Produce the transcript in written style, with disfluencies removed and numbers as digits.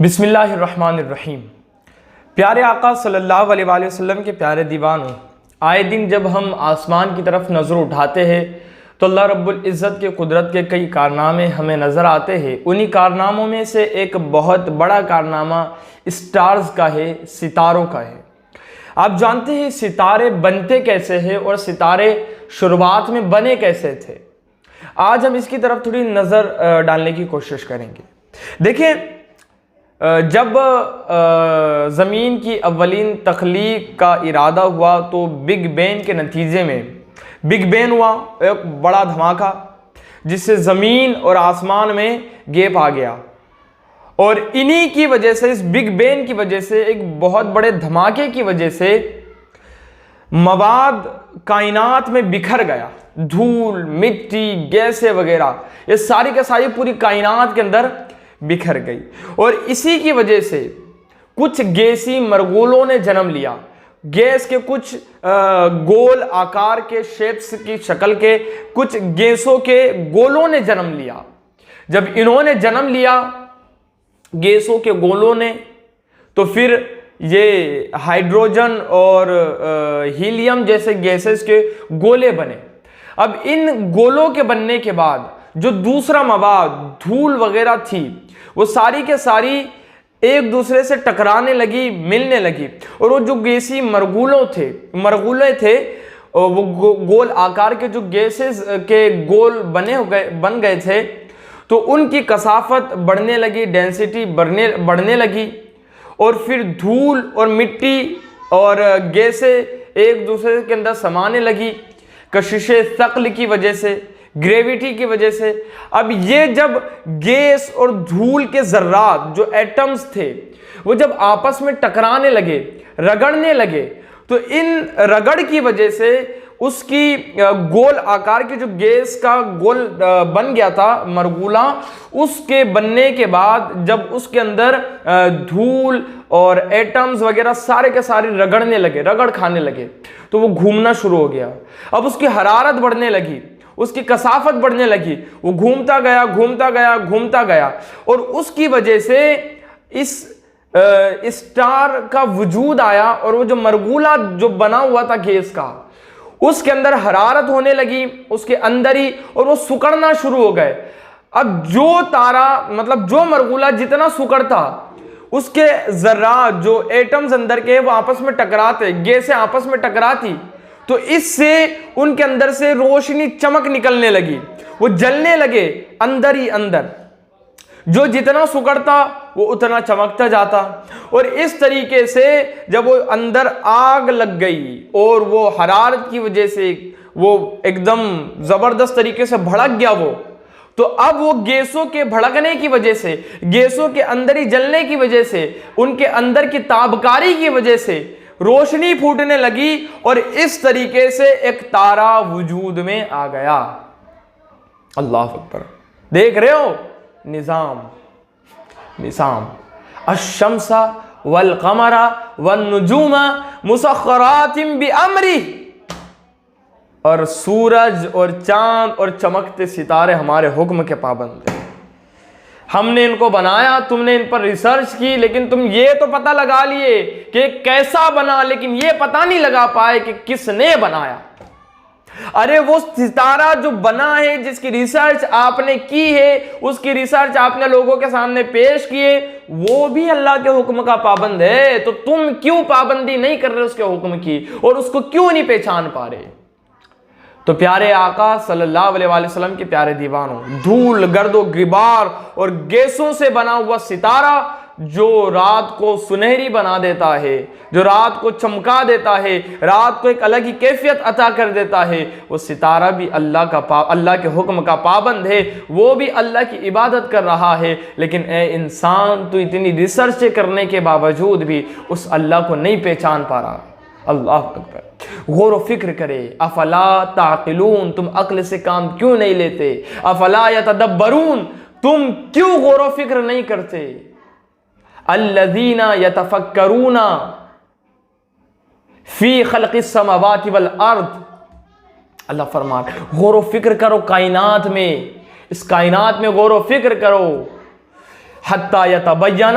بسم اللہ الرحمن الرحیم۔ پیارے آقا صلی اللہ علیہ وآلہ وسلم کے پیارے دیوانوں، آئے دن جب ہم آسمان کی طرف نظر اٹھاتے ہیں تو اللہ رب العزت کے قدرت کے کئی کارنامے ہمیں نظر آتے ہیں۔ انہی کارناموں میں سے ایک بہت بڑا کارنامہ اسٹارز کا ہے، ستاروں کا ہے۔ آپ جانتے ہیں ستارے بنتے کیسے ہیں اور ستارے شروعات میں بنے کیسے تھے۔ آج ہم اس کی طرف تھوڑی نظر ڈالنے کی کوشش کریں گے۔ دیکھیں، جب زمین کی اولین تخلیق کا ارادہ ہوا تو بگ بینگ کے نتیجے میں بگ بینگ ہوا، ایک بڑا دھماکہ جس سے زمین اور آسمان میں گیپ آ گیا، اور انہی کی وجہ سے، اس بگ بینگ کی وجہ سے، ایک بہت بڑے دھماکے کی وجہ سے مواد کائنات میں بکھر گیا۔ دھول، مٹی، گیسیں وغیرہ، یہ ساری کے ساری پوری کائنات کے اندر بکھر گئی، اور اسی کی وجہ سے کچھ گیسی مرغولوں نے جنم لیا۔ گیس کے کچھ گول آکار کے شیپس کی شکل کے کچھ گیسوں کے گولوں نے جنم لیا۔ جب انہوں نے جنم لیا گیسوں کے گولوں نے، تو پھر یہ ہائیڈروجن اور ہیلیم جیسے گیسز کے گولے بنے۔ اب ان گولوں کے بننے کے بعد جو دوسرا مواد، دھول وغیرہ تھی، وہ ساری کے ساری ایک دوسرے سے ٹکرانے لگی، ملنے لگی، اور وہ جو گیسی مرغولے تھے، وہ گول آکار کے جو گیسز کے گول بن گئے تھے، تو ان کی کثافت بڑھنے لگی، ڈینسٹی بڑھنے لگی، اور پھر دھول اور مٹی اور گیسیں ایک دوسرے کے اندر سمانے لگی، کشش ثقل کی وجہ سے، گریویٹی کی وجہ سے۔ اب یہ جب گیس اور دھول کے ذرات جو ایٹمز تھے، وہ جب آپس میں ٹکرانے لگے، رگڑنے لگے، تو ان رگڑ کی وجہ سے اس کی گول آکار کی جو گیس کا گول بن گیا تھا مرغولہ، اس کے بننے کے بعد جب اس کے اندر دھول اور ایٹمز وغیرہ سارے کے سارے رگڑ کھانے لگے، تو وہ گھومنا شروع ہو گیا۔ اب اس کی حرارت بڑھنے لگی، اس کی کثافت بڑھنے لگی، وہ گھومتا گیا، اور اس کی وجہ سے اس اسٹار کا وجود آیا، اور وہ جو مرغولہ جو بنا ہوا تھا گیس کا، اس کے اندر حرارت ہونے لگی اس کے اندر ہی، اور وہ سکڑنا شروع ہو گئے۔ اب جو تارا، مطلب جو مرغولہ جتنا سکڑتا، اس کے ذرات جو ایٹمز اندر کے وہ آپس میں ٹکراتے، گیسیں آپس میں ٹکراتی، تو اس سے ان کے اندر سے روشنی، چمک نکلنے لگی، وہ جلنے لگے اندر ہی اندر۔ جو جتنا سکڑتا وہ اتنا چمکتا جاتا، اور اس طریقے سے جب وہ اندر آگ لگ گئی اور وہ حرارت کی وجہ سے وہ ایک دم زبردست طریقے سے بھڑک گیا وہ، تو اب وہ گیسوں کے بھڑکنے کی وجہ سے، گیسوں کے اندر ہی جلنے کی وجہ سے، ان کے اندر کی تابکاری کی وجہ سے روشنی پھوٹنے لگی، اور اس طریقے سے ایک تارا وجود میں آ گیا۔ اللہ اکبر! دیکھ رہے ہو نظام الشمس والقمر والنجوم مسخرات بامرہ، اور سورج اور چاند اور چمکتے ستارے ہمارے حکم کے پابند ہیں۔ ہم نے ان کو بنایا، تم نے ان پر ریسرچ کی، لیکن تم یہ تو پتہ لگا لیے کہ کیسا بنا، لیکن یہ پتہ نہیں لگا پائے کہ کس نے بنایا۔ ارے وہ ستارہ جو بنا ہے، جس کی ریسرچ آپ نے کی ہے، اس کی ریسرچ آپ نے لوگوں کے سامنے پیش کیے، وہ بھی اللہ کے حکم کا پابند ہے، تو تم کیوں پابندی نہیں کر رہے اس کے حکم کی، اور اس کو کیوں نہیں پہچان پا رہے؟ تو پیارے آقا صلی اللہ علیہ وآلہ وسلم کے پیارے دیوانوں، دھول، گرد و غبار اور گیسوں سے بنا ہوا ستارہ جو رات کو سنہری بنا دیتا ہے، جو رات کو چمکا دیتا ہے، رات کو ایک الگ ہی کیفیت عطا کر دیتا ہے، وہ ستارہ بھی اللہ کے حکم کا پابند ہے، وہ بھی اللہ کی عبادت کر رہا ہے۔ لیکن اے انسان، تو اتنی ریسرچ کرنے کے باوجود بھی اس اللہ کو نہیں پہچان پا رہا۔ اللہ اکبر! غور و فکر کرے، افلا تعقلون، تم عقل سے کام کیوں نہیں لیتے؟ افلا یتدبرون، تم کیوں غور و فکر نہیں کرتے؟ الذین یتفکرون فی خلق السماوات والارض، اللہ فرماتا ہے غور و فکر کرو کائنات میں، اس کائنات میں غور و فکر کرو، حتی یتبین